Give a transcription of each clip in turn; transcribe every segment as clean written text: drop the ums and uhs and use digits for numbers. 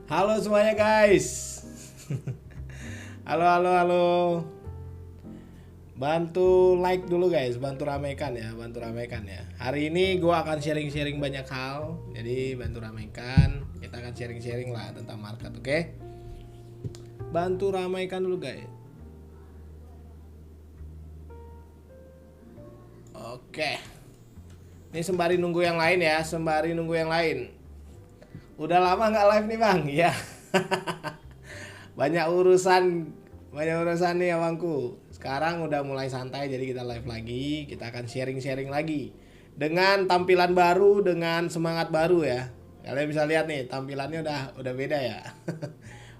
Halo semuanya guys. Halo halo halo. Bantu like dulu guys, bantu ramaikan ya, bantu ramaikan ya. Hari ini gue akan sharing-sharing banyak hal. Jadi bantu ramaikan. Kita akan sharing-sharing lah tentang market, oke? Bantu ramaikan dulu guys. Oke. Ini sembari nunggu yang lain ya, sembari nunggu yang lain. Udah lama nggak live nih bang, ya. banyak urusan banyak urusan nih abangku. Sekarang udah mulai santai, jadi kita live lagi, kita akan sharing-sharing lagi dengan tampilan baru, dengan semangat baru ya. Kalian bisa lihat nih tampilannya udah beda ya.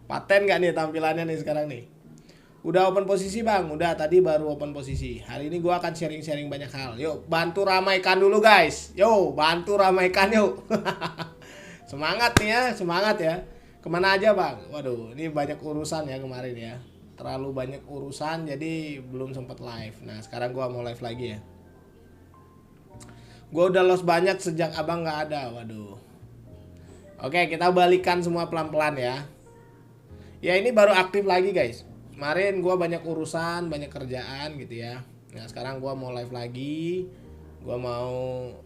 Paten nggak nih tampilannya nih sekarang nih? Udah open posisi bang, udah tadi baru open posisi. Hari ini gua akan sharing-sharing banyak hal. Yuk bantu ramaikan dulu guys. Yuk bantu ramaikan yuk. Semangat nih ya, semangat ya. Kemana aja bang? Waduh, ini banyak urusan ya kemarin ya. Terlalu banyak urusan jadi belum sempat live. Nah sekarang gua mau live lagi ya. Gua udah lost banyak sejak abang nggak ada. Waduh. Oke, kita balikan semua pelan-pelan ya. Ya ini baru aktif lagi guys. Kemarin gua banyak urusan, banyak kerjaan gitu ya. Nah sekarang gua mau live lagi. Gua mau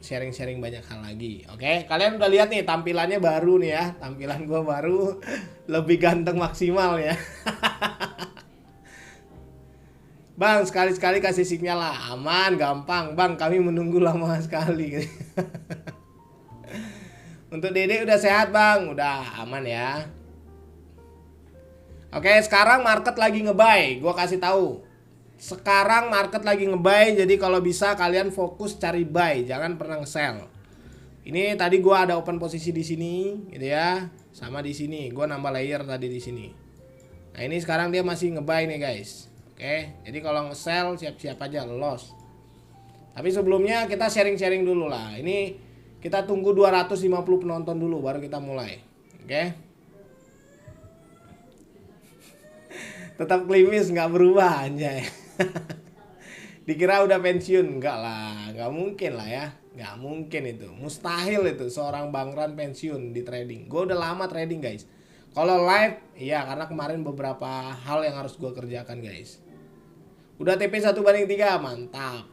sharing-sharing banyak hal lagi. Oke, kalian udah lihat nih tampilannya baru nih ya. Tampilan gua baru, lebih ganteng maksimal ya. Bang, sekali-sekali kasih sinyal lah. Aman, gampang. Bang, kami menunggu lama sekali. Untuk Dede udah sehat, Bang. Udah aman ya. Oke, sekarang market lagi nge-buy. Gua kasih tahu. Sekarang market lagi nge-buy, jadi kalau bisa kalian fokus cari buy, jangan pernah sell. Ini tadi gua ada open posisi di sini, gitu ya. Sama di sini, gua nambah layer tadi di sini. Nah, ini sekarang dia masih nge-buy nih, guys. Oke, jadi kalau nge-sell siap-siap aja loss. Tapi sebelumnya kita sharing-sharing dulu lah. Ini kita tunggu 250 penonton dulu baru kita mulai. Oke. Tetap klimis nggak berubah anjay. Dikira udah pensiun, enggak lah, nggak mungkin lah ya, nggak mungkin itu, mustahil itu seorang Bang Ran pensiun di trading. Gue udah lama trading guys. Kalau live, iya karena kemarin beberapa hal yang harus gue kerjakan guys. Udah TP 1/3, mantap.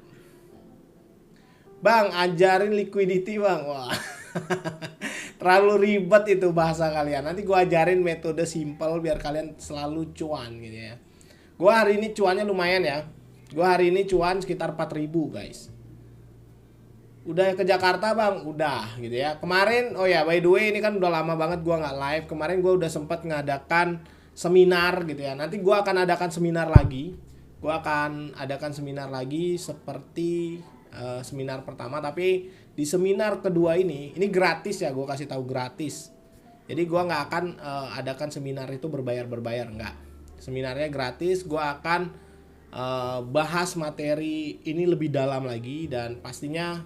Bang, ajarin liquidity bang, wah. Terlalu ribet itu bahasa kalian. Nanti gue ajarin metode simple biar kalian selalu cuan gitu ya. Gue hari ini cuannya lumayan ya. Gue hari ini cuan sekitar 4.000 guys. Udah ke Jakarta bang? Udah gitu ya. Kemarin, oh ya by the way ini kan udah lama banget gue nggak live. Kemarin gue udah sempet ngadakan seminar gitu ya. Nanti gue akan adakan seminar lagi. Gue akan adakan seminar lagi seperti seminar pertama. Tapi di seminar kedua ini gratis ya. Gue kasih tahu gratis. Jadi gue nggak akan adakan seminar itu berbayar nggak. Seminarnya gratis. Gue akan bahas materi ini lebih dalam lagi dan pastinya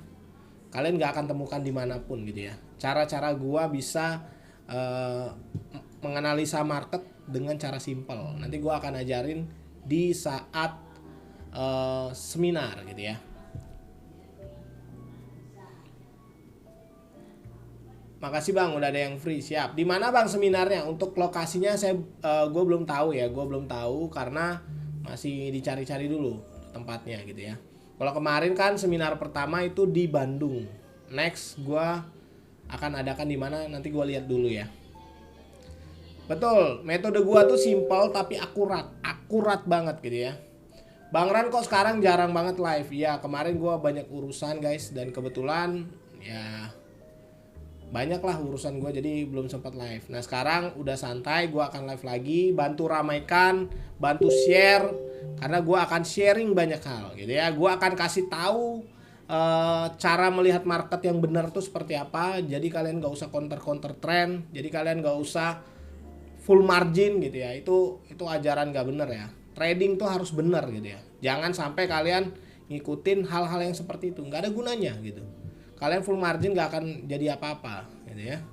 kalian gak akan temukan dimanapun gitu ya. Cara-cara gua bisa menganalisa market dengan cara simple. Nanti gua akan ajarin di saat seminar gitu ya. Makasih bang, udah ada yang free, siap. Di mana bang seminarnya? Untuk lokasinya gue belum tahu ya, gue belum tahu karena masih dicari-cari dulu tempatnya gitu ya. Kalau kemarin kan seminar pertama itu di Bandung. Next gue akan adakan di mana nanti gue lihat dulu ya. Betul, metode gue tuh simple tapi akurat banget gitu ya. Bang Ran kok sekarang jarang banget live? Ya kemarin gue banyak urusan guys dan kebetulan ya banyak lah urusan gue jadi belum sempat live. Nah sekarang udah santai, gue akan live lagi, bantu ramaikan, bantu share karena gue akan sharing banyak hal gitu ya. Gue akan kasih tahu cara melihat market yang benar tuh seperti apa. Jadi kalian gak usah counter trend, jadi kalian gak usah full margin gitu ya. Itu ajaran gak bener ya. Trading tuh harus bener gitu ya. Jangan sampai kalian ngikutin hal-hal yang seperti itu, nggak ada gunanya gitu. Kalian full margin gak akan jadi apa-apa gitu ya.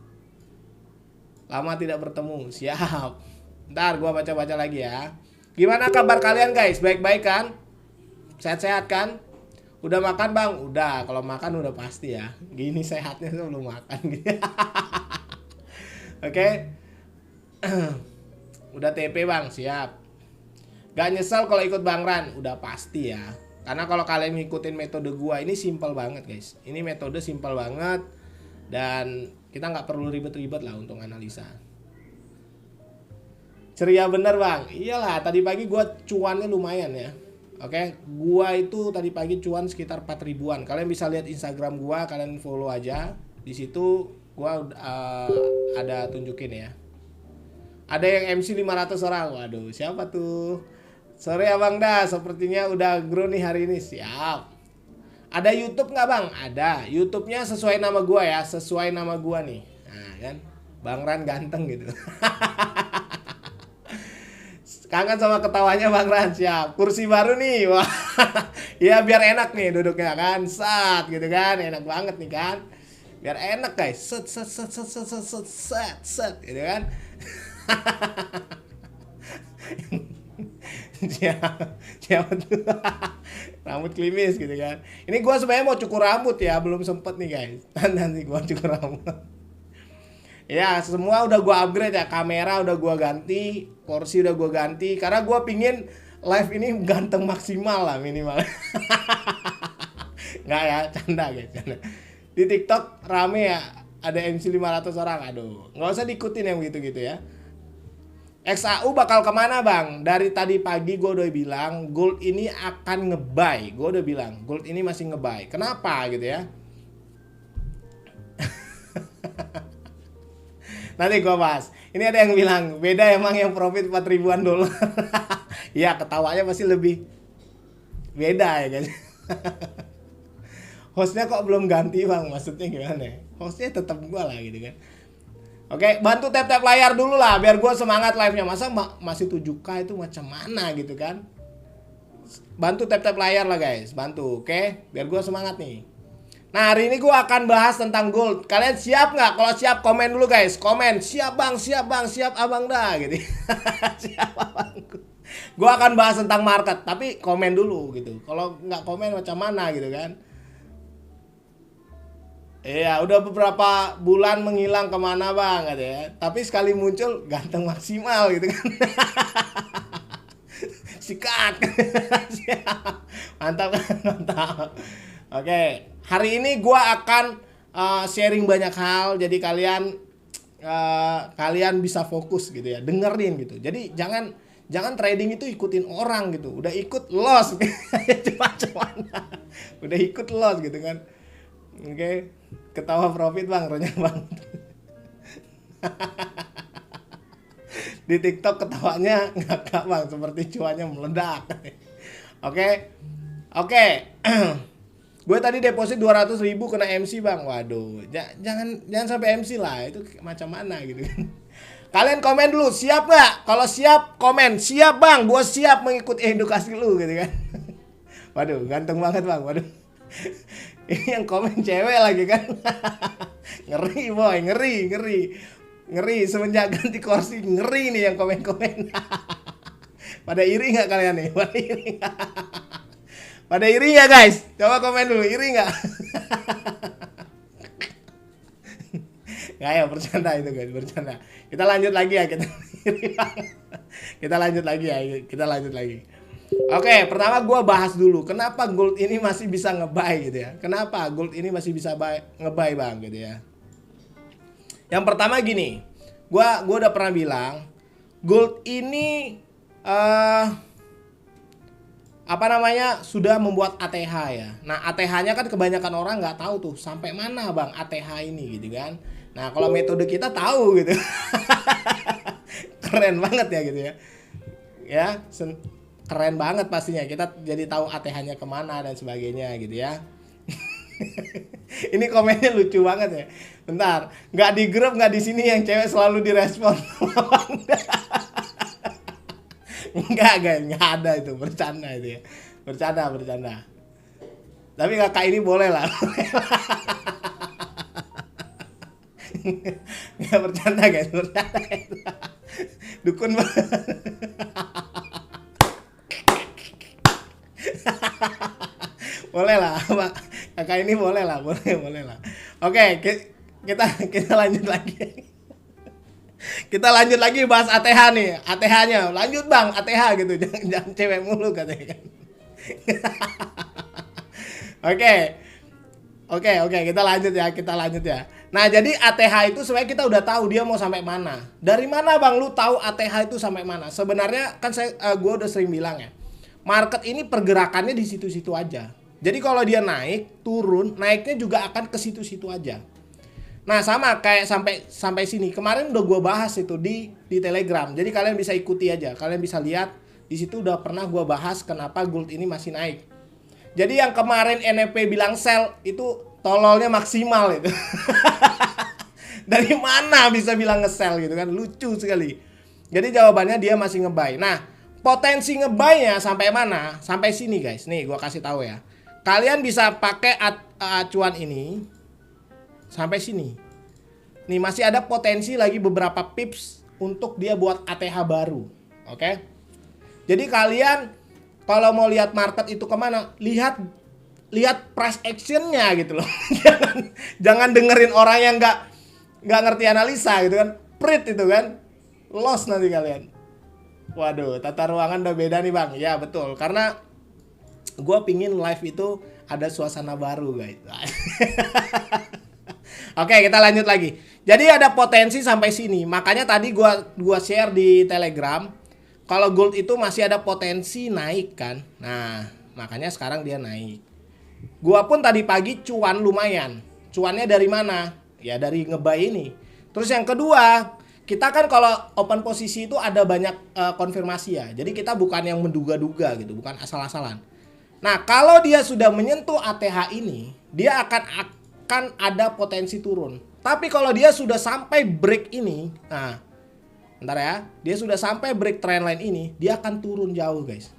Lama tidak bertemu, siap. Ntar gua baca-baca lagi ya. Gimana kabar kalian guys? Baik-baik kan? Sehat-sehat kan? Udah makan bang? Udah, kalau makan udah pasti ya. Gini sehatnya tuh belum makan gitu. Oke. Udah TP bang, siap. Gak nyesel kalau ikut Bang Ran, udah pasti ya. Karena kalau kalian ngikutin metode gua ini simple banget guys. Ini metode simple banget dan kita nggak perlu ribet-ribet lah untuk analisa. Ceria bener bang, iyalah tadi pagi gua cuannya lumayan ya. Oke, gua itu tadi pagi cuan sekitar 4 ribuan. Kalian bisa lihat Instagram gua, kalian follow aja. Di situ gua ada tunjukin ya. Ada yang MC 500 orang. Waduh, siapa tuh? Sorry Abang dah, sepertinya udah grow nih hari ini. Siap. Ada YouTube nggak bang? Ada. YouTube-nya sesuai nama gua ya, sesuai nama gua nih. Nah kan, Bang Ran ganteng gitu. Kangen sama ketawanya Bang Ran, siap. Kursi baru nih, wah. Ya biar enak nih duduknya kan, sat gitu kan, enak banget nih kan. Biar enak guys, set set set set set set set set, set gitu kan. Siapa tuh? Rambut klimis gitu kan. Ini gua sebenarnya mau cukur rambut ya, belum sempet nih guys. Nanti gua cukur rambut. Ya semua udah gua upgrade ya, kamera udah gua ganti, kursi udah gua ganti, karena gua pingin live ini ganteng maksimal lah minimal. Nggak ya, canda guys, canda. Di TikTok rame ya, ada MC 500 orang, aduh nggak usah diikutin yang gitu-gitu ya. XAU bakal kemana bang? Dari tadi pagi gue udah bilang gold ini akan nge-buy. Gue udah bilang gold ini masih nge-buy. Kenapa gitu ya? Nanti gue bahas. Ini ada yang bilang beda emang yang profit 4 ribuan dolar. Ya ketawanya pasti lebih beda ya guys. Hostnya kok belum ganti bang? Maksudnya gimana? Hostnya tetap gue lah gitu kan. Oke, bantu tap-tap layar dulu lah biar gue semangat live-nya. Masa masih 7K itu macam mana gitu kan? Bantu tap-tap layar lah guys, bantu, oke? Biar gue semangat nih. Nah hari ini gue akan bahas tentang gold. Kalian siap nggak? Kalau siap komen dulu guys. Komen, siap bang, siap abang dah gitu. Siap abang. Gue akan bahas tentang market, tapi komen dulu gitu. Kalau nggak komen macam mana gitu kan? Iya, udah beberapa bulan menghilang kemana bang, gitu ya. Tapi sekali muncul ganteng maksimal gitu kan. Sikat. Mantap kan, mantap. Oke, hari ini gua akan sharing banyak hal, jadi kalian bisa fokus gitu ya, dengerin gitu. Jadi jangan trading itu ikutin orang gitu. Udah ikut loss, cuman udah ikut loss gitu kan. Oke, ketawa profit bang, renyah bang. Di TikTok ketawanya ngakak bang, seperti cuannya meledak. Oke. Gue tadi deposit 200 ribu kena MC bang. Waduh, jangan sampai MC lah, itu macam mana gitu kan. Kalian komen dulu, siap gak? Kalau siap komen, siap bang, gue siap mengikuti edukasi lu gitu kan. Waduh, ganteng banget bang, waduh. Ini yang komen cewek lagi kan. Ngeri boy, ngeri semenjak ganti kursi, ngeri nih yang komen-komen. Pada iri nggak kalian nih? Pada iri nggak guys? Coba komen dulu, iri nggak? Nggak ya, bercanda itu guys, bercanda. Kita lanjut lagi ya, kita lanjut lagi. Oke, pertama gue bahas dulu kenapa gold ini masih bisa nge-buy gitu ya. Kenapa gold ini masih bisa nge-buy bang gitu ya. Yang pertama gini, gue udah pernah bilang gold ini sudah membuat ATH ya. Nah ATH-nya kan kebanyakan orang nggak tahu tuh sampai mana bang ATH ini gitu kan. Nah kalau metode kita tahu gitu. Keren banget ya gitu ya. Ya. Keren banget pastinya, kita jadi tahu ATH-nya kemana dan sebagainya gitu ya. Ini komennya lucu banget ya. Bentar, nggak di grup, nggak di sini yang cewek selalu direspon. Enggak guys, nggak ada itu, bercanda itu ya. Bercanda. Tapi kakak ini boleh lah. Nggak bercanda guys, bercanda. Dukun banget. Boleh lah, Pak. Kakak ini boleh lah. Oke, kita lanjut lagi. Kita lanjut lagi bahas ATH nih. ATH-nya. Lanjut Bang, ATH gitu. Jangan cewek mulu katanya kan. Oke. Oke, kita lanjut ya. Nah, jadi ATH itu sebenarnya kita udah tahu dia mau sampai mana. Dari mana Bang lu tahu ATH itu sampai mana? Sebenarnya kan gue udah sering bilang ya. Market ini pergerakannya di situ-situ aja. Jadi kalau dia naik, turun, naiknya juga akan ke situ-situ aja. Nah, sama kayak sampai sini. Kemarin udah gue bahas itu di Telegram. Jadi kalian bisa ikuti aja. Kalian bisa lihat di situ udah pernah gue bahas kenapa gold ini masih naik. Jadi yang kemarin NFP bilang sell itu tololnya maksimal itu. Dari mana bisa bilang nge-sell gitu kan? Lucu sekali. Jadi jawabannya dia masih nge-buy. Nah, potensi nge-buy-nya sampai mana? Sampai sini guys. Nih gua kasih tahu ya. Kalian bisa pakai acuan ini sampai sini. Nih masih ada potensi lagi beberapa pips untuk dia buat ATH baru. Oke? Jadi kalian kalau mau lihat market itu kemana, lihat price actionnya gitu loh. jangan dengerin orang yang nggak ngerti analisa gitu kan. Prit itu kan, loss nanti kalian. Waduh, tata ruangan udah beda nih Bang. Ya betul, karena gue pingin live itu ada suasana baru guys. Oke, kita lanjut lagi. Jadi ada potensi sampai sini. Makanya tadi gua share di Telegram. Kalau gold itu masih ada potensi naik kan. Nah, makanya sekarang dia naik. Gua pun tadi pagi cuan lumayan. Cuannya dari mana? Ya dari nge-buy ini. Terus yang kedua, kita kan kalau open posisi itu ada banyak konfirmasi ya. Jadi kita bukan yang menduga-duga gitu, bukan asal-asalan. Nah, kalau dia sudah menyentuh ATH ini, dia akan ada potensi turun. Tapi kalau dia sudah sampai break ini, nah, bentar ya, dia sudah sampai break trendline ini, dia akan turun jauh, guys.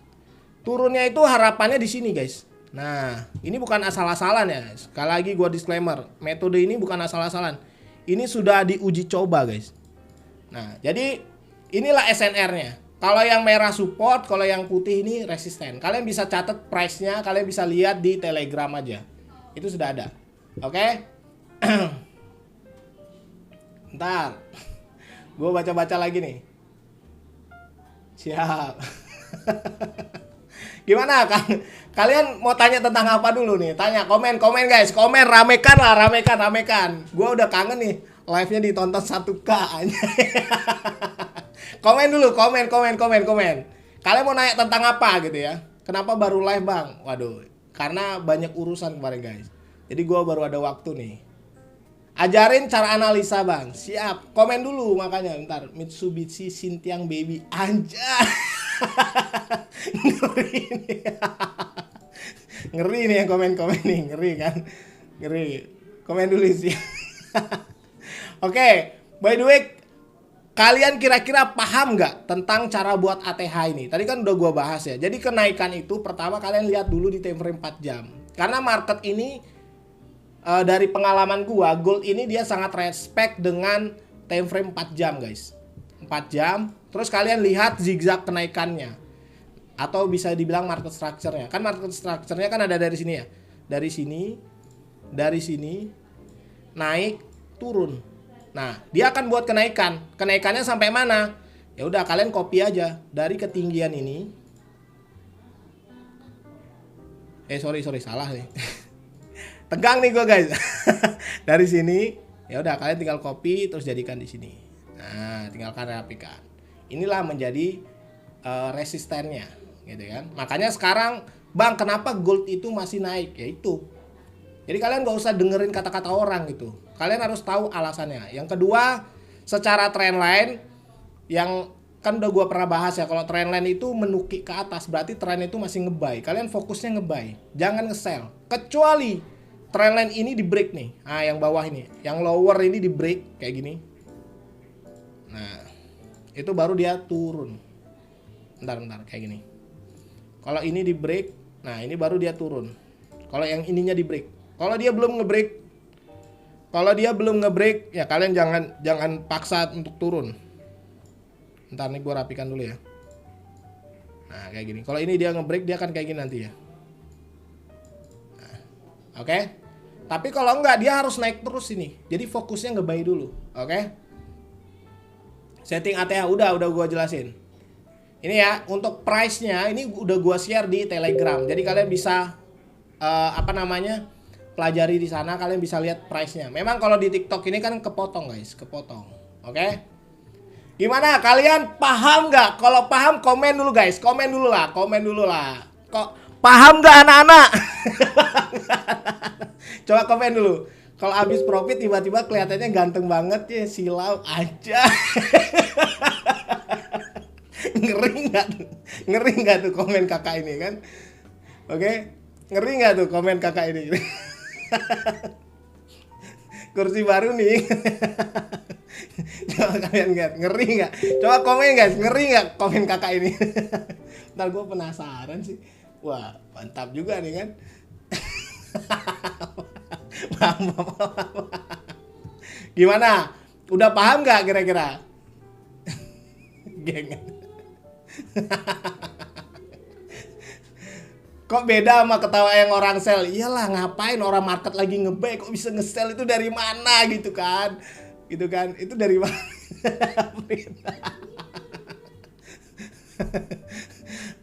Turunnya itu harapannya di sini, guys. Nah, ini bukan asal-asalan ya. Sekali lagi gua disclaimer, metode ini bukan asal-asalan. Ini sudah diuji coba, guys. Nah, jadi inilah SNR-nya. Kalau yang merah support, kalau yang putih ini resisten. Kalian bisa catat price-nya, kalian bisa lihat di Telegram aja. Itu sudah ada. Oke? Ntar gue baca-baca lagi nih. Siap. Gimana kan? Kalian mau tanya tentang apa dulu nih? Tanya, komen guys. Komen, ramekan. Gue udah kangen nih. Live-nya ditonton 1K aja. Komen dulu, komen. Kalian mau nanya tentang apa gitu ya? Kenapa baru live Bang? Waduh, karena banyak urusan kemarin guys. Jadi gue baru ada waktu nih. Ajarin cara analisa Bang. Siap. Komen dulu makanya ntar. Mitsubishi Sintiang Baby. Anjay. Ngeri nih. Ngeri nih yang komen-komen nih. Ngeri kan. Ngeri. Komen dulu sih. Oke. By the way, kalian kira-kira paham nggak tentang cara buat ATH ini? Tadi kan udah gue bahas ya. Jadi kenaikan itu pertama kalian lihat dulu di time frame 4 jam. Karena market ini dari pengalaman gua, gold ini dia sangat respect dengan time frame 4 jam guys. 4 jam. Terus kalian lihat zigzag kenaikannya. Atau bisa dibilang market structure-nya. Kan market structure-nya kan ada dari sini ya. Dari sini, naik, turun. Nah, dia akan buat kenaikan. Kenaikannya sampai mana? Ya udah kalian copy aja dari ketinggian ini. Sorry salah nih. Tegang nih gue guys. Dari sini, ya udah kalian tinggal copy terus jadikan di sini. Nah, tinggal kalian rapikan. Inilah menjadi resistennya, gitu kan. Makanya sekarang, Bang, kenapa gold itu masih naik? Ya itu. Jadi kalian gak usah dengerin kata-kata orang gitu. Kalian harus tahu alasannya. Yang kedua, secara trendline yang kan udah gue pernah bahas ya, kalau trendline itu menukik ke atas berarti trend itu masih nge-buy. Kalian fokusnya nge-buy, jangan nge-sell. Kecuali trendline ini di break nih. Ah, yang bawah ini, yang lower ini di break kayak gini. Nah, itu baru dia turun. Bentar kayak gini. Kalau ini di break, nah ini baru dia turun. Kalau yang ininya di break. Kalau dia belum nge-break, ya kalian jangan paksa untuk turun. Ntar nih gue rapikan dulu ya. Nah, kayak gini. Kalau ini dia nge-break, dia akan kayak gini nanti ya. Nah, oke. Tapi kalau enggak, dia harus naik terus ini. Jadi fokusnya nge-buy dulu. Oke. Setting ATH udah gua jelasin. Ini ya, untuk price-nya ini udah gua share di Telegram. Jadi kalian bisa pelajari di sana, kalian bisa lihat price-nya. Memang kalau di TikTok ini kan kepotong, guys, kepotong. Oke? Gimana? Kalian paham nggak? Kalau paham komen dulu, guys. Komen dulu lah. Kok paham nggak anak-anak? Coba komen dulu. Kalau habis profit tiba-tiba kelihatannya ganteng banget ya, silau aja. Ngeri nggak tuh komen kakak ini kan? Oke? Ngeri nggak tuh komen kakak ini? Kursi baru nih. Coba kalian lihat, ngeri nggak? Coba komen, guys, ngeri nggak komen kakak ini? Ntar gue penasaran sih. Wah, mantap juga nih kan. Gimana? Udah paham nggak kira-kira? Geng. Kok beda sama ketawa yang orang sell? Iyalah, ngapain orang market lagi nge-buy kok bisa nge-sell, itu dari mana gitu kan? Gitu kan? Itu dari mana?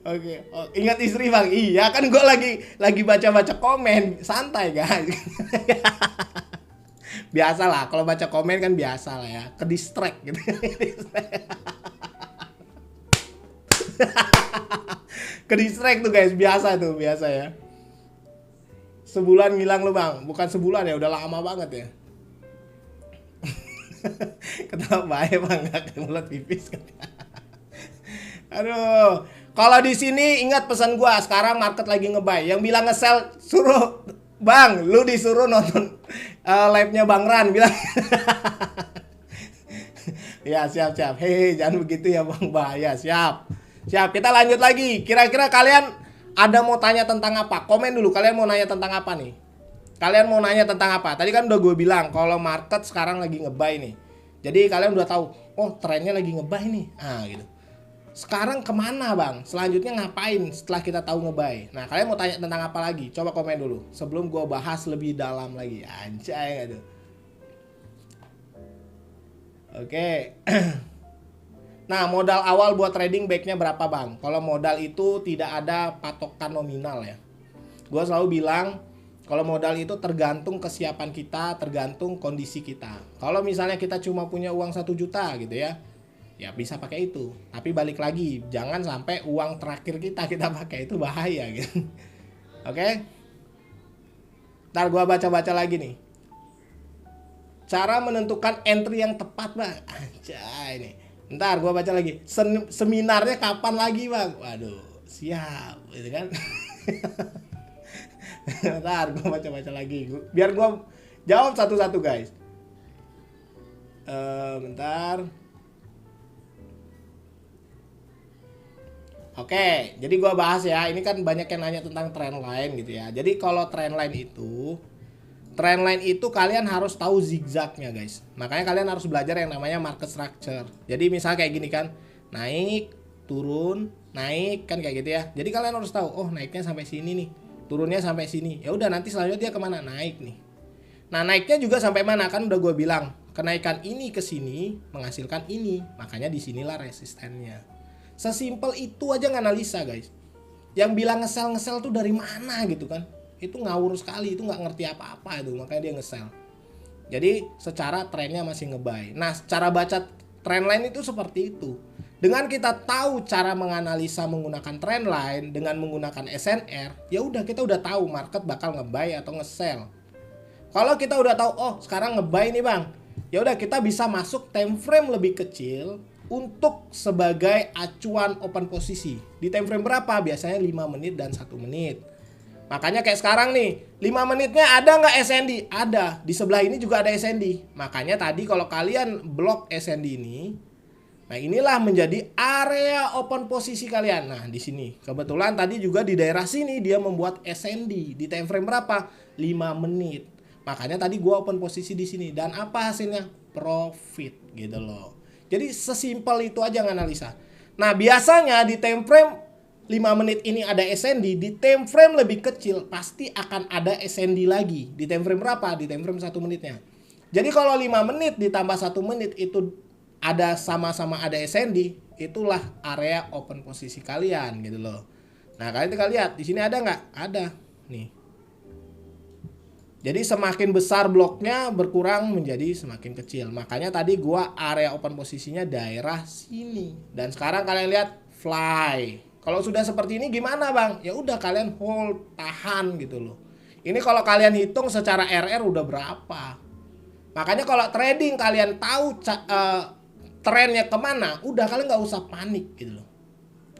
Oke. Oh, ingat istri, Bang. Iya kan, gue lagi baca-baca komen, santai guys. Biasalah, kalau baca komen kan biasa lah ya, ke distract gitu. Ke distract tuh guys, biasa ya. Sebulan ngilang lu, Bang. Bukan sebulan ya, udah lama banget ya. Ketawa baik, Bang, enggak mulut pipis kan. Aduh, kalau di sini ingat pesan gua, sekarang market lagi nge-buy. Yang bilang nge-sell suruh, Bang, lu disuruh nonton live-nya Bang Ran bilang. Ya, siap. Hei, jangan begitu ya, Bang, bahaya. Siap, kita lanjut lagi. Kira-kira kalian ada mau tanya tentang apa? Komen dulu, kalian mau nanya tentang apa nih? Kalian mau nanya tentang apa? Tadi kan udah gue bilang kalau market sekarang lagi nge-buy nih. Jadi kalian udah tahu, oh trennya lagi nge-buy nih. Ah, gitu. Sekarang kemana, Bang? Selanjutnya ngapain setelah kita tahu nge-buy? Nah, kalian mau tanya tentang apa lagi? Coba komen dulu sebelum gue bahas lebih dalam lagi. Anjay, gitu. Oke. Nah, modal awal buat trading baiknya berapa, Bang? Kalau modal itu tidak ada patokan nominal ya. Gue selalu bilang, kalau modal itu tergantung kesiapan kita, tergantung kondisi kita. Kalau misalnya kita cuma punya uang 1 juta gitu ya, ya bisa pakai itu. Tapi balik lagi, jangan sampai uang terakhir kita pakai, itu bahaya gitu. Oke? Ntar gue baca-baca lagi nih. Cara menentukan entry yang tepat, Bang. Anjay nih. Ntar gue baca lagi. Seminarnya kapan lagi, Bang? Waduh, siap gitu kan. Ntar gue baca-baca lagi. Biar gue jawab satu-satu, guys. Bentar. Oke, jadi gue bahas ya. Ini kan banyak yang nanya tentang trendline gitu ya. Jadi kalau trendline itu kalian harus tahu zigzagnya, guys. Makanya kalian harus belajar yang namanya market structure. Jadi misalnya kayak gini kan, naik, turun, naik kan kayak gitu ya. Jadi kalian harus tahu, oh naiknya sampai sini nih, turunnya sampai sini. Ya udah, nanti selanjutnya dia kemana? Naik nih. Nah, naiknya juga sampai mana? Kan udah gue bilang, kenaikan ini ke sini menghasilkan ini. Makanya disinilah resistennya. Sesimpel itu aja nganalisa, guys. Yang bilang ngesel tuh dari mana gitu kan? Itu ngawur sekali, itu nggak ngerti apa-apa itu, makanya dia nge-sell. Jadi secara trennya masih nge-buy. Nah, cara baca trendline itu seperti itu. Dengan kita tahu cara menganalisa menggunakan trendline dengan menggunakan SNR, ya udah, kita udah tahu market bakal nge-buy atau nge-sell. Kalau kita udah tahu, oh sekarang nge-buy nih, Bang, ya udah, kita bisa masuk time frame lebih kecil untuk sebagai acuan open posisi. Di time frame berapa? Biasanya 5 menit dan 1 menit. Makanya kayak sekarang nih, 5 menitnya ada nggak SND? Ada. Di sebelah ini juga ada SND. Makanya tadi kalau kalian blok SND ini, nah inilah menjadi area open posisi kalian. Nah di sini, kebetulan tadi juga di daerah sini dia membuat SND. Di time frame berapa? 5 menit. Makanya tadi gua open posisi di sini. Dan apa hasilnya? Profit gitu loh. Jadi sesimpel itu aja nganalisa. Nah biasanya di time frame 5 menit ini ada SND, di time frame lebih kecil pasti akan ada SND lagi. Di time frame berapa? Di time frame 1 menitnya. Jadi kalau 5 menit ditambah 1 menit itu ada sama-sama ada SND, itulah area open posisi kalian gitu loh. Nah, kalian tinggal lihat di sini ada nggak? Ada nih. Jadi semakin besar bloknya berkurang menjadi semakin kecil. Makanya tadi gua area open posisinya daerah sini. Dan sekarang kalian lihat fly. Kalau sudah seperti ini gimana, Bang? Ya udah kalian hold, tahan gitu loh. Ini kalau kalian hitung secara RR udah berapa. Makanya kalau trading kalian tahu trennya kemana, udah kalian nggak usah panik gitu loh.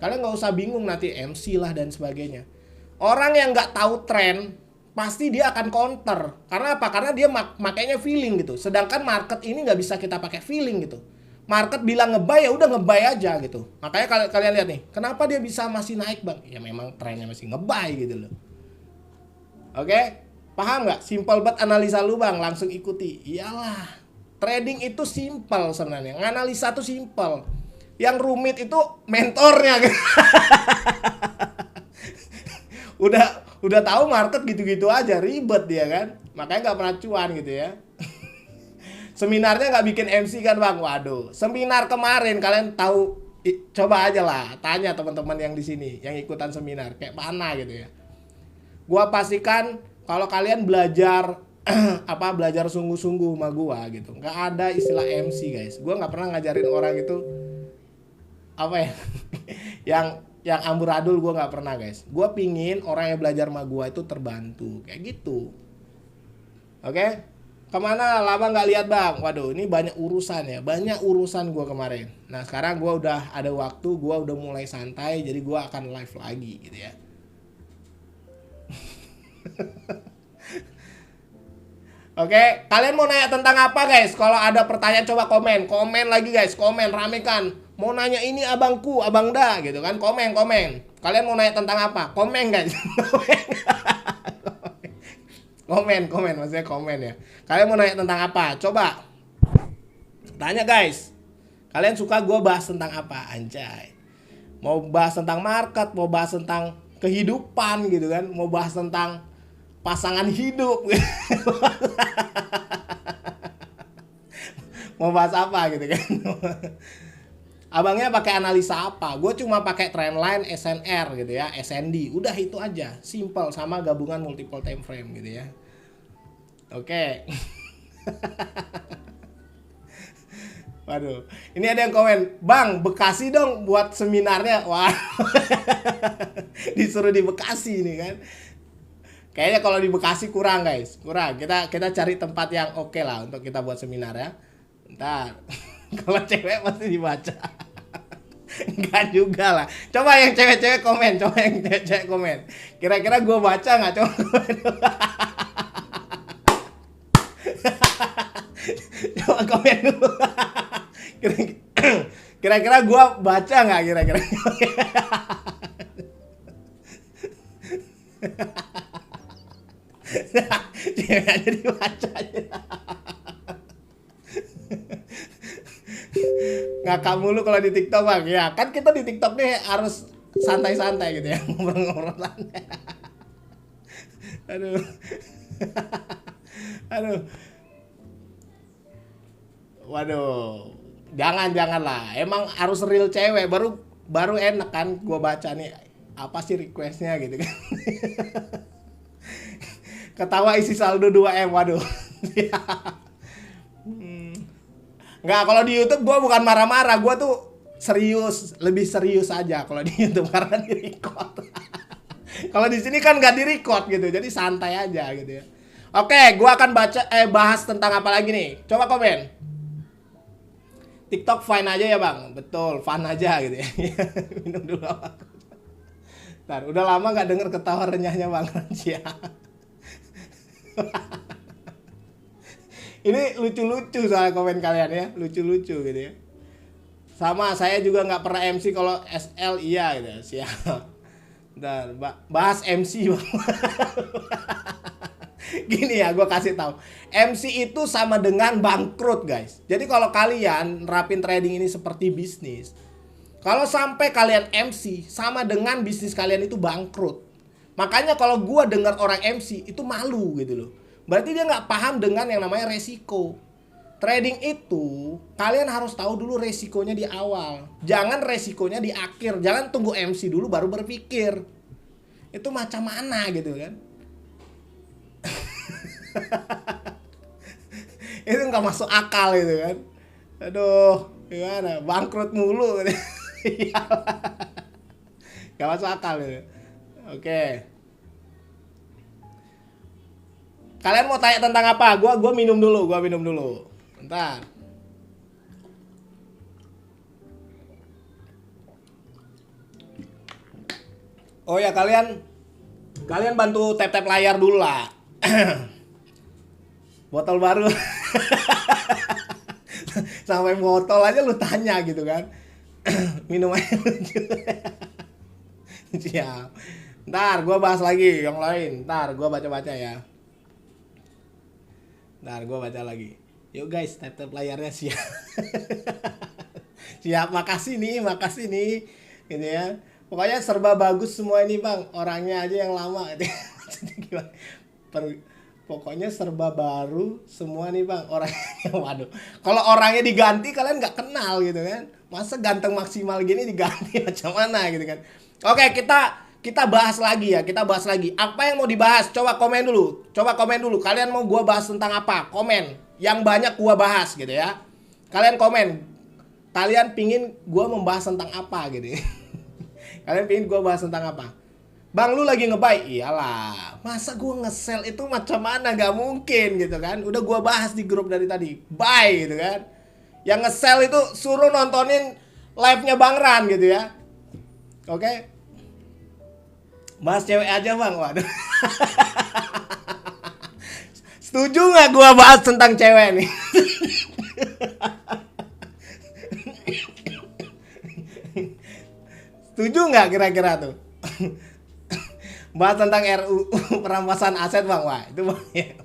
Kalian nggak usah bingung nanti MC lah dan sebagainya. Orang yang nggak tahu tren pasti dia akan counter. Karena apa? Karena dia makanya feeling gitu. Sedangkan market ini nggak bisa kita pakai feeling gitu. Market bilang nge-buy, ya udah nge-buy aja gitu. Makanya kalian lihat nih, kenapa dia bisa masih naik, Bang? Ya memang trennya masih nge-buy gitu loh. Oke? Paham nggak? Simple banget analisa lu, Bang. Langsung ikuti. Iyalah. Trading itu simple sebenarnya. Nganalisa tuh simple. Yang rumit itu mentornya. Udah tahu market gitu-gitu aja, ribet dia kan. Makanya nggak pernah cuan gitu ya. Seminarnya nggak bikin MC kan, Bang? Waduh. Seminar kemarin kalian tahu, coba aja lah, tanya teman-teman yang di sini yang ikutan seminar kayak mana gitu ya. Gua pastikan kalau kalian belajar belajar sungguh-sungguh sama gua gitu. Nggak ada istilah MC, guys. Gua nggak pernah ngajarin orang itu yang amburadul, gue nggak pernah, guys. Gue pingin orang yang belajar sama gue itu terbantu kayak gitu. Oke? Kemana lama nggak lihat, Bang? Waduh, ini banyak urusan ya, banyak urusan gue kemarin. Nah sekarang gue udah ada waktu, gue udah mulai santai, jadi gue akan live lagi gitu ya. Oke, kalian mau nanya tentang apa, guys? Kalau ada pertanyaan coba komen lagi, guys, komen ramekan. Mau nanya ini abangku, abang da gitu kan, komen. Kalian mau nanya tentang apa? Komen, guys. komen, maksudnya komen ya. Kalian mau nanya tentang apa? Coba tanya, guys. Kalian suka gue bahas tentang apa? Anjay. Mau bahas tentang market, mau bahas tentang kehidupan gitu kan, mau bahas tentang pasangan hidup. Mau bahas apa gitu kan. Abangnya pakai analisa apa? Gue cuma pakai trendline, SNR gitu ya, SND. Udah itu aja, simple, sama gabungan multiple time frame gitu ya. Oke. Waduh, ini ada yang komen, Bang, Bekasi dong buat seminarnya. Wah. Disuruh di Bekasi nih kan. Kayaknya kalau di Bekasi kurang, guys. Kurang. Kita cari tempat yang oke lah untuk kita buat seminar ya. Ntar. Kalau cewek pasti dibaca. Enggak juga lah. Coba yang cewek-cewek komen. Kira-kira gue baca nggak? Coba komen. Coba komen dulu. Kira-kira gue baca nggak kira-kira? Cewek aja dibaca aja. Ngakak mulu kalau di TikTok, Bang. Ya kan kita di TikTok nih harus santai-santai gitu ya, ngobrol-ngobrol santai. Aduh. Waduh. Jangan lah. Emang harus real cewek baru enak kan gua baca nih apa sih requestnya gitu kan. Ketawa isi saldo 2M. Waduh. Nggak, kalau di YouTube gue bukan marah-marah, gue tuh serius, lebih serius aja kalau di YouTube karena di record. Kalau di sini kan nggak di record gitu, jadi santai aja gitu ya. Oke, gue akan bahas tentang apa lagi nih? Coba komen. TikTok fine aja ya, Bang? Betul, fun aja gitu ya. Minum dulu. Ntar, udah lama nggak denger ketawa renyahnya Bang Rancia. Ini lucu-lucu soal komen kalian ya, lucu-lucu gitu ya. Sama saya juga nggak pernah MC, kalau SL iya gitu. Siap. Dan bahas MC, Bang. Gini ya, gue kasih tahu. MC itu sama dengan bangkrut, guys. Jadi kalau kalian nerapin trading ini seperti bisnis, kalau sampai kalian MC sama dengan bisnis kalian itu bangkrut. Makanya kalau gue dengar orang MC itu malu gitu loh. Berarti dia nggak paham dengan yang namanya resiko. Trading itu kalian harus tahu dulu resikonya di awal. Jangan resikonya di akhir. Jangan tunggu MC dulu baru berpikir. Itu macam mana gitu kan. Itu nggak masuk akal itu kan. Aduh, gimana? Bangkrut mulu. Gak masuk akal itu. Oke. Kalian mau tanya tentang apa? Gua minum dulu, Bentar. Oh ya, kalian bantu tap-tap layar dulu lah. Botol baru. Sampai botol aja lu tanya gitu kan. Minum air. Siap. Ntar gua bahas lagi yang lain. Ntar gua baca-baca ya. Ntar gue baca lagi. Yuk guys, tap-tap layarnya siap. Siap, makasih nih. Gitu ya. Pokoknya serba bagus semua ini bang. Orangnya aja yang lama. Pokoknya serba baru semua nih bang. Orangnya, waduh. Kalau orangnya diganti kalian gak kenal gitu kan. Masa ganteng maksimal gini diganti macam mana gitu kan. Oke, kita bahas lagi ya, Apa yang mau dibahas? Coba komen dulu. Kalian mau gua bahas tentang apa? Komen. Yang banyak gua bahas gitu ya. Kalian komen. Kalian pingin gua membahas tentang apa gitu ya. Kalian pingin gua bahas tentang apa? Bang, lu lagi nge-buy? Iyalah. Masa gua nge-sell itu macam mana? Gak mungkin gitu kan. Udah gua bahas di grup dari tadi. Buy gitu kan. Yang nge-sell itu suruh nontonin live-nya Bang Ran gitu ya. Oke. Bahas cewek aja bang, waduh. Setuju nggak gua bahas tentang cewek nih? Setuju nggak kira-kira tuh? Bahas tentang RUU perampasan aset bang, wah itu bahaya.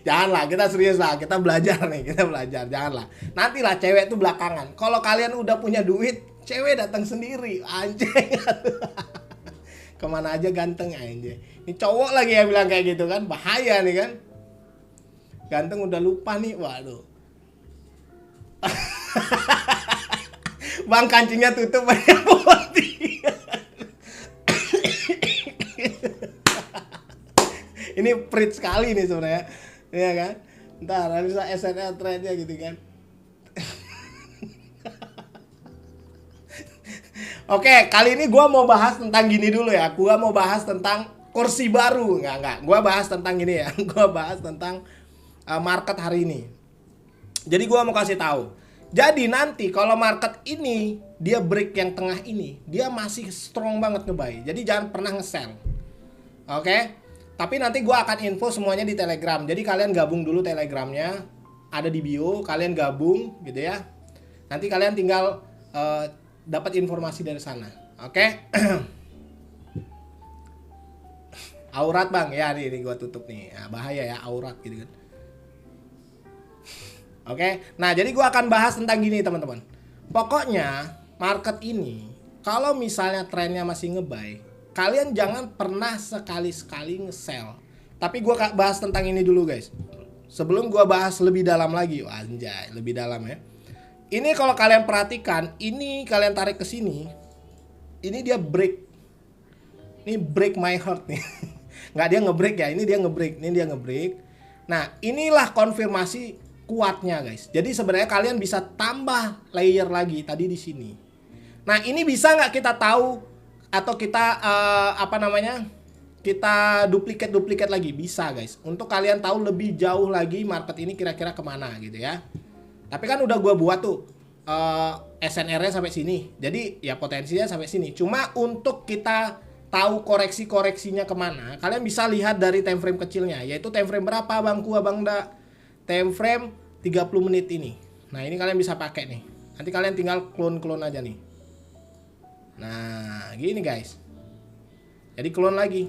Janganlah, kita serius lah, kita belajar, janganlah. Nantilah cewek itu belakangan. Kalau kalian udah punya duit, cewek datang sendiri, anjing. Kemana aja ganteng anjing. Ini cowok lagi yang bilang kayak gitu kan, bahaya nih kan. Ganteng udah lupa nih, waduh. Bang, kancingnya tutup banyak putih. Ini prit sekali nih sebenarnya. Iya kan? Ntar bisa SNL trendnya gitu kan. Oke, kali ini gue mau bahas tentang gini dulu ya. Gue mau bahas tentang kursi baru. Enggak. Gue bahas tentang gini ya. Gue bahas tentang market hari ini. Jadi gue mau kasih tahu. Jadi nanti kalau market ini dia break yang tengah ini, dia masih strong banget nge-buy. Jadi jangan pernah nge-sell. Oke? Tapi nanti gue akan info semuanya di Telegram. Jadi kalian gabung dulu Telegramnya. Ada di bio. Kalian gabung gitu ya. Nanti kalian tinggal dapat informasi dari sana. Oke? Aurat bang. Ya nih gue tutup nih. Nah, bahaya ya aurat gitu kan. Oke? Nah jadi gue akan bahas tentang gini teman-teman. Pokoknya market ini kalau misalnya trennya masih nge-buy, kalian jangan pernah sekali-sekali nge-sell. Tapi gue bahas tentang ini dulu guys. Sebelum gue bahas lebih dalam lagi. Wah, anjay, lebih dalam ya. Ini kalau kalian perhatikan, ini kalian tarik ke sini. Ini dia break. Ini break my heart nih. Nggak dia nge-break ya, ini dia nge-break. Nah, inilah konfirmasi kuatnya guys. Jadi sebenarnya kalian bisa tambah layer lagi tadi di sini. Nah, ini bisa nggak kita tahu atau kita kita duplikat lagi? Bisa guys, untuk kalian tahu lebih jauh lagi market ini kira-kira kemana gitu ya. Tapi kan udah gue buat tuh SNR-nya sampai sini, jadi ya potensinya sampai sini. Cuma untuk kita tahu koreksinya kemana, kalian bisa lihat dari time frame kecilnya, yaitu time frame berapa bangku abang da, time frame 30 menit ini. Nah ini kalian bisa pakai nih, nanti kalian tinggal clone aja nih. Nah, gini guys. Jadi clone lagi.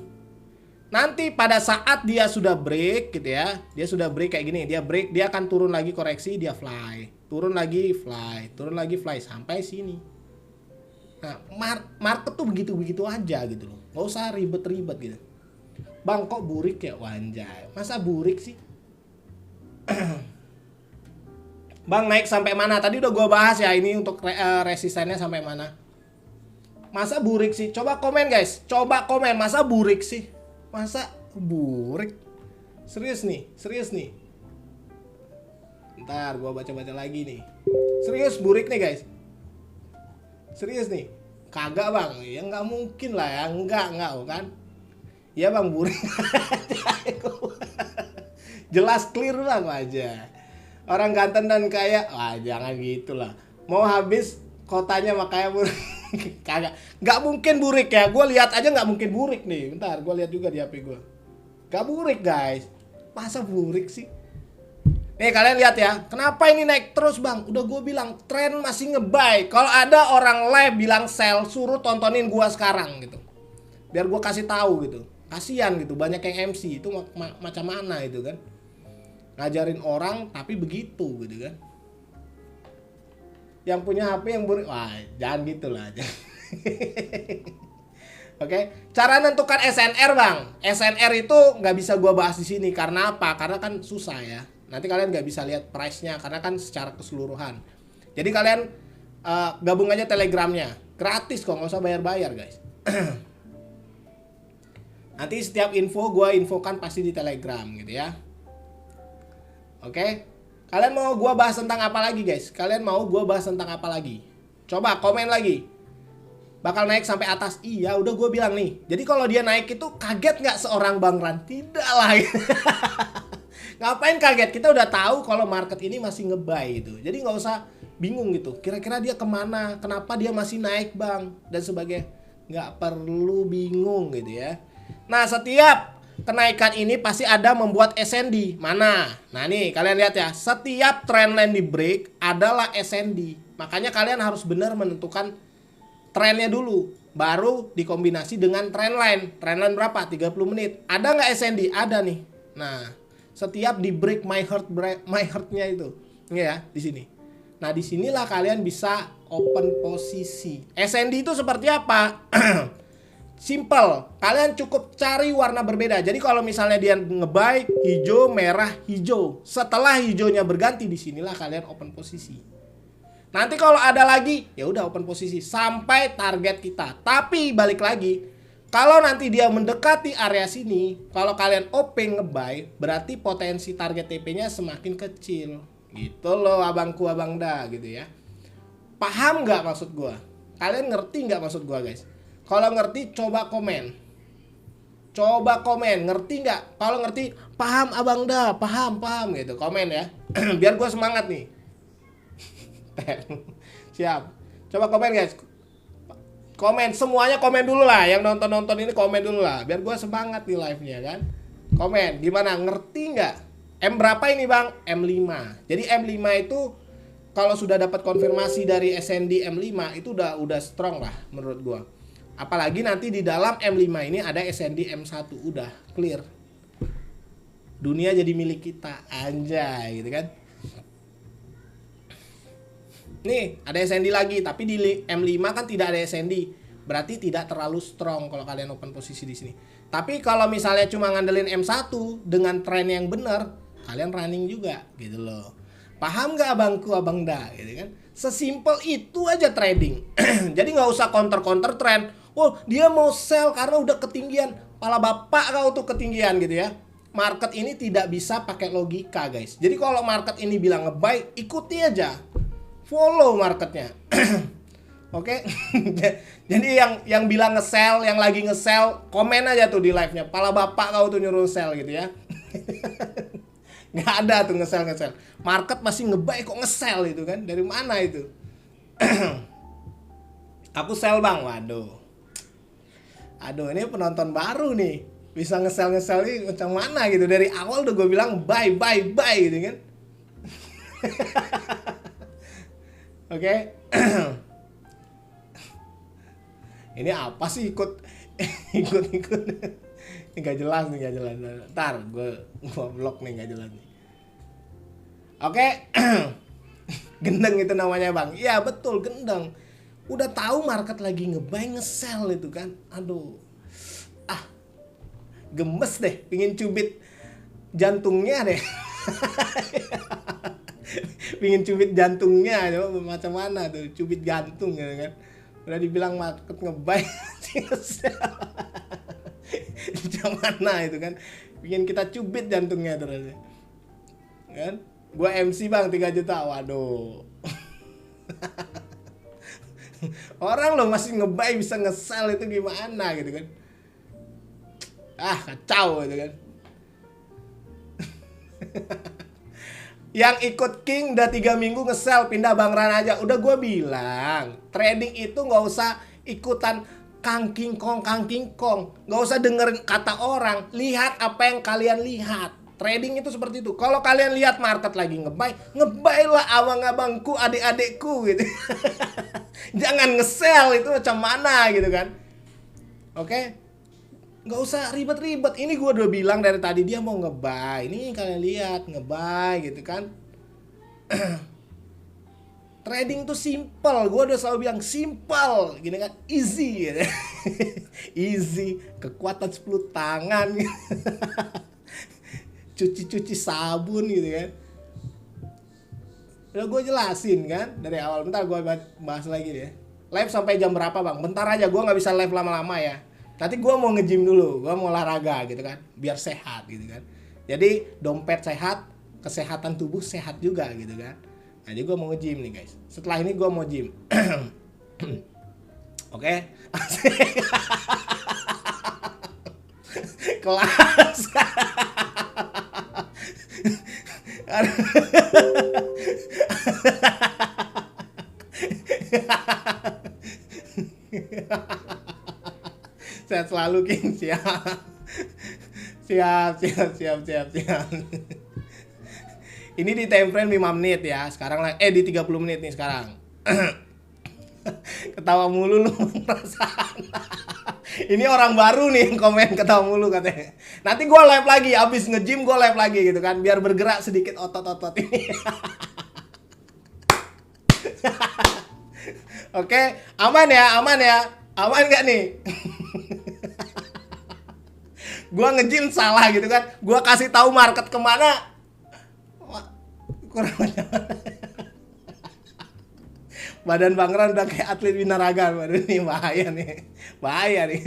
Nanti pada saat dia sudah break gitu ya. Dia sudah break kayak gini, dia break, dia akan turun lagi koreksi, dia fly. Turun lagi fly sampai sini. Nah, market tuh begitu-begitu aja gitu loh. Gak usah ribet-ribet gitu. Bang kok burik ya? Wanjay, masa burik sih? Bang naik sampai mana? Tadi udah gua bahas ya, ini untuk resistennya sampai mana. Masa burik sih? Coba komen guys, coba komen, masa burik sih? Masa burik? Serius nih. Ntar gua baca-baca lagi nih. Serius burik nih guys. Serius nih. Kagak bang, ya nggak mungkin lah ya, enggak kan? Ya bang burik. Jelas clear bang aja. Orang ganteng dan kaya, wah jangan gitulah. Mau habis kotanya makanya burik. Kagak, nggak mungkin burik ya. Gue lihat aja nggak mungkin burik nih. Bentar, gue lihat juga di HP gue. Gak burik guys. Masa burik sih? Nih kalian lihat ya. Kenapa ini naik terus bang? Udah gue bilang tren masih nge-buy. Kalau ada orang live bilang sell, suruh tontonin gue sekarang gitu. Biar gue kasih tahu gitu. Kasian gitu. Banyak yang MC itu macam mana itu kan? Ngajarin orang tapi begitu gitu kan. Yang punya HP yang burik, wah jangan gitu lah. Oke, cara nentukan SNR bang. SNR itu nggak bisa gua bahas di sini karena apa? Karena kan susah ya. Nanti kalian nggak bisa lihat price-nya karena kan secara keseluruhan. Jadi kalian gabung aja Telegramnya, gratis kok, nggak usah bayar-bayar guys. Nanti setiap info gua infokan pasti di Telegram gitu ya. Oke, kalian mau gua bahas tentang apa lagi guys? Kalian mau gua bahas tentang apa lagi? Coba komen lagi. Bakal naik sampai atas? Iya, udah gua bilang nih. Jadi kalau dia naik itu kaget nggak seorang Bang Ran? Tidak lah. Ngapain kaget? Kita udah tahu kalau market ini masih nge-buy gitu. Jadi nggak usah bingung gitu. Kira-kira dia kemana? Kenapa dia masih naik bang? Dan sebagainya. Nggak perlu bingung gitu ya. Nah setiap kenaikan ini pasti ada membuat SND. Mana? Nah nih kalian lihat ya. Setiap trendline di break adalah SND. Makanya kalian harus benar menentukan trennya dulu. Baru dikombinasi dengan trendline. Trendline berapa? 30 menit. Ada nggak SND? Ada nih. Nah setiap di break my heart-nya itu. Ini ya di sini. Nah disinilah kalian bisa open posisi. SND itu seperti apa? Simple, kalian cukup cari warna berbeda. Jadi kalau misalnya dia nge-buy hijau, merah, hijau. Setelah hijaunya berganti, disinilah kalian open posisi. Nanti kalau ada lagi, ya udah open posisi sampai target kita. Tapi balik lagi, kalau nanti dia mendekati area sini, kalau kalian open nge-buy, berarti potensi target TP-nya semakin kecil. Gitu loh abangku abangda gitu ya. Paham nggak maksud gua? Kalian ngerti nggak maksud gua guys? Kalau ngerti coba komen. Coba komen, ngerti nggak? Kalau ngerti, paham abang dah, paham gitu. Komen ya. Biar gue semangat nih. Siap. Coba komen guys. Komen, semuanya komen dulu lah. Yang nonton ini komen dulu lah. Biar gue semangat di live-nya kan. Komen, gimana? Ngerti nggak? M berapa ini bang? M5. Jadi M5 itu kalau sudah dapat konfirmasi dari SND M5 itu udah strong lah menurut gue. Apalagi nanti di dalam M5 ini ada SND M1, udah clear. Dunia jadi milik kita, anjay gitu kan. Nih, ada SND lagi, tapi di M5 kan tidak ada SND. Berarti tidak terlalu strong kalau kalian open posisi di sini. Tapi kalau misalnya cuma ngandelin M1 dengan tren yang benar, kalian running juga gitu loh. Paham gak abangku abangda gitu kan? Sesimpel itu aja trading. Jadi nggak usah counter trend. Oh dia mau sell karena udah ketinggian. Pala bapak kau tuh ketinggian gitu ya. Market ini tidak bisa pakai logika guys. Jadi kalau market ini bilang nge-buy, ikuti aja. Follow marketnya. Oke. Jadi yang bilang nge-sell, yang lagi nge-sell, komen aja tuh di live-nya. Pala bapak kau tuh nyuruh sell gitu ya. Nggak ada tuh nge-sell. Market masih nge-buy kok nge-sell itu kan. Dari mana itu? Aku sell bang. Aduh ini penonton baru nih. Bisa nge-sell ini macam mana gitu. Dari awal udah gue bilang buy gitu kan. Oke. Ini apa sih ikut. Ini gak jelas. Ntar gue blok nih gak jelas nih. Oke. Gendeng itu namanya bang. Iya betul gendeng. Udah tahu market lagi nge-buy nge-sell itu kan. Aduh. Gemes deh, pingin cubit jantungnya deh. Pingin cubit jantungnya, coba macam mana tuh cubit jantung gitu kan. Udah dibilang market ngebay. Macam mana itu kan. Pingin kita cubit jantungnya terus. Kan? Gua MC bang 3 juta, waduh. Orang lo masih ngebay bisa nge-sell itu gimana gitu kan. Ah kacau gitu kan. Yang ikut King udah 3 minggu nge-sell, pindah Bang Ran aja. Udah gue bilang, trading itu gak usah ikutan Kang King Kong. Gak usah dengerin kata orang. Lihat apa yang kalian lihat. Trading itu seperti itu. Kalau kalian lihat market lagi ngebay lah abang-abangku, adik-adikku gitu. Jangan nge-sell, itu macam mana gitu kan. Oke? Nggak usah ribet-ribet. Ini gue udah bilang dari tadi dia mau nge-buy. Ini kalian lihat nge-buy gitu kan. Trading tuh simple. Gue udah selalu bilang simple gini kan, easy gitu. Easy, kekuatan 10 tangan gitu. Cuci-cuci sabun gitu kan. Udah gue jelasin kan dari awal. Bentar gue bahas lagi deh. Live sampai jam berapa bang? Bentar aja, gue nggak bisa live lama-lama ya. Nanti gue mau nge-gym dulu, gue mau olahraga gitu kan, biar sehat gitu kan. Jadi dompet sehat, kesehatan tubuh sehat juga gitu kan. Nah, jadi gue mau nge-gym nih guys. Setelah ini gue mau gym. Oke. Kelas. Sehat selalu King, siap. Siap. Ini di time frame 5 menit ya. Sekarang di 30 menit nih sekarang. Ketawa mulu lu perasaan. Ini orang baru nih yang komen ketawa mulu katanya. Nanti gue live lagi, abis nge-gym gue live lagi gitu kan, biar bergerak sedikit otot-otot ini. Oke, aman ya. Aman gak nih? Gua nge-gym salah gitu kan. Gua kasih tahu market kemana. Kurang aja. Badan Bang Ran udah kayak atlet binaraga. Waduh ini bahaya nih. Bahaya nih.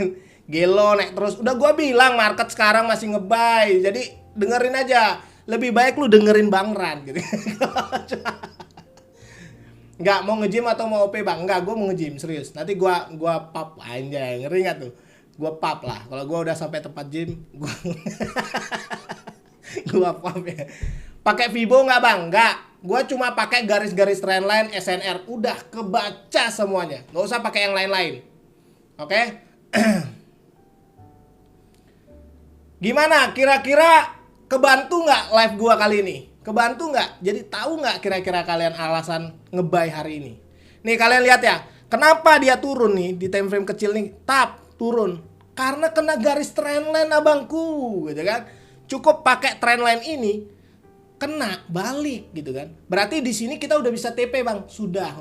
Gelo naik terus. Udah gua bilang market sekarang masih nge-buy. Jadi dengerin aja. Lebih baik lu dengerin Bang Ran gitu. Nggak mau nge-gym atau mau OP bang? Nggak, gue mau nge-gym serius. Nanti gua pap anjay, ngeri nggak tuh? Gue pap lah. Kalau gue udah sampai tempat gym, gue pap ya. Pakai Vibo nggak bang? Nggak. Gue cuma pakai garis-garis trendline SNR. Udah kebaca semuanya. Nggak usah pakai yang lain-lain. Oke? Gimana? Kira-kira kebantu nggak live gue kali ini? Kebantu nggak? Jadi tahu nggak kira-kira kalian alasan nge-buy hari ini? Nih kalian lihat ya. Kenapa dia turun nih di time frame kecil nih? Turun. Karena kena garis trendline abangku, gitu kan? Cukup pakai trendline ini, kena balik, gitu kan? Berarti di sini kita udah bisa TP bang, sudah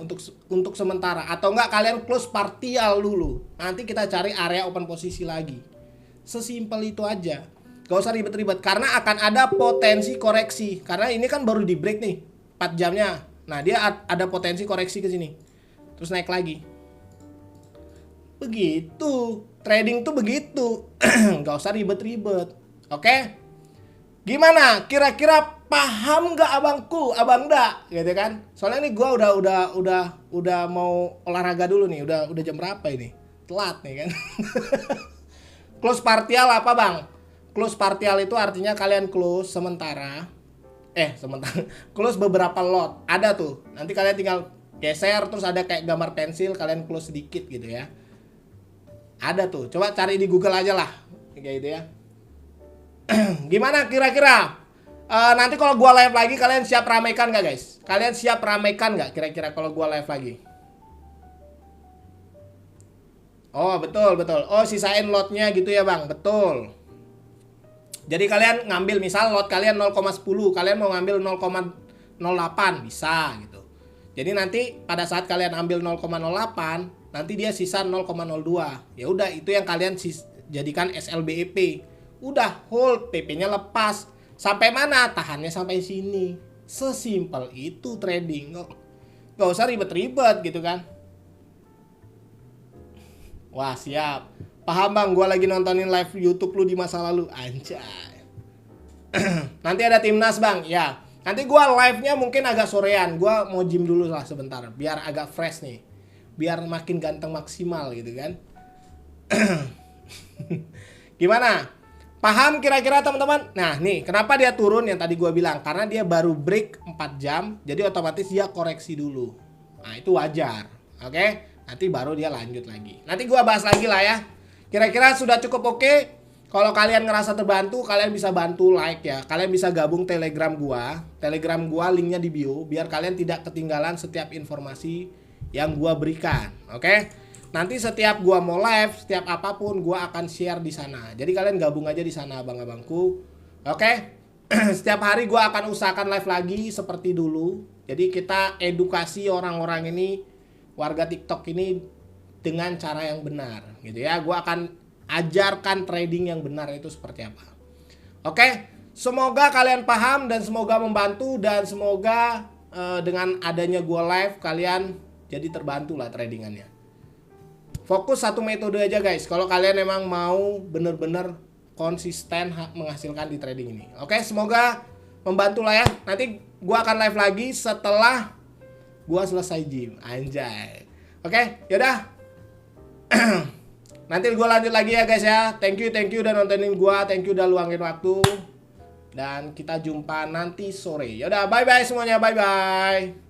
untuk sementara. Atau enggak kalian close partial dulu. Nanti kita cari area open posisi lagi. Sesimpel itu aja. Gak usah ribet-ribet. Karena akan ada potensi koreksi. Karena ini kan baru di break nih, 4 jamnya. Nah dia ada potensi koreksi ke sini. Terus naik lagi. Begitu. Trading tuh begitu. Gak usah ribet-ribet. Oke? Gimana? Kira-kira paham gak abangku? Abang dak? Gitu kan? Soalnya nih gue udah mau olahraga dulu nih. Udah jam berapa ini? Telat nih kan. Close partial apa bang? Close partial itu artinya kalian close sementara. Close beberapa lot. Ada tuh. Nanti kalian tinggal geser terus ada kayak gambar pensil, kalian close sedikit gitu ya. Ada tuh, coba cari di Google aja lah kayak gitu ya. Gimana kira-kira? Nanti kalau gua live lagi kalian siap ramaikan gak guys? Kalian siap ramaikan gak kira-kira kalau gua live lagi? Oh betul. Oh sisain lotnya gitu ya bang, betul. Jadi kalian ngambil misal lot kalian 0,10, kalian mau ngambil 0,08 bisa gitu. Jadi nanti pada saat kalian ambil 0,08 nanti dia sisa 0,02. Ya udah itu yang kalian jadikan SLBEP Udah hold, TP-nya lepas. Sampai mana? Tahannya sampai sini. Sesimpel itu trading. Gak usah ribet-ribet gitu kan. Wah siap. Paham bang, gue lagi nontonin live YouTube lu di masa lalu. Anjay. Nanti ada timnas bang. Ya, nanti gue live-nya mungkin agak sorean. Gue mau gym dulu lah sebentar, biar agak fresh nih. Biar makin ganteng maksimal gitu kan. Gimana? Paham kira-kira teman-teman? Nah nih, kenapa dia turun yang tadi gue bilang? Karena dia baru break 4 jam, jadi otomatis dia koreksi dulu. Nah itu wajar, oke? Nanti baru dia lanjut lagi. Nanti gue bahas lagi lah ya. Kira-kira sudah cukup oke? Kalau kalian ngerasa terbantu, kalian bisa bantu like ya. Kalian bisa gabung Telegram gua. Telegram gua linknya di bio, biar kalian tidak ketinggalan setiap informasi yang gua berikan. Oke? Nanti setiap gua mau live, setiap apapun gua akan share di sana. Jadi kalian gabung aja di sana abang-abangku. Oke? Setiap hari gua akan usahakan live lagi seperti dulu. Jadi kita edukasi orang-orang ini, warga TikTok ini dengan cara yang benar gitu ya. Gua akan ajarkan trading yang benar itu seperti apa. Oke, semoga kalian paham dan semoga membantu, dan semoga dengan adanya gua live kalian jadi terbantu lah tradingannya. Fokus satu metode aja guys, kalau kalian emang mau bener-bener konsisten menghasilkan di trading ini. Oke, semoga membantu lah ya. Nanti gua akan live lagi setelah gua selesai gym. Anjay. Oke, yaudah. Nanti gue lanjut lagi ya guys ya. Thank you udah nontonin gue. Thank you udah luangin waktu. Dan kita jumpa nanti sore. Yaudah, bye bye semuanya, bye bye.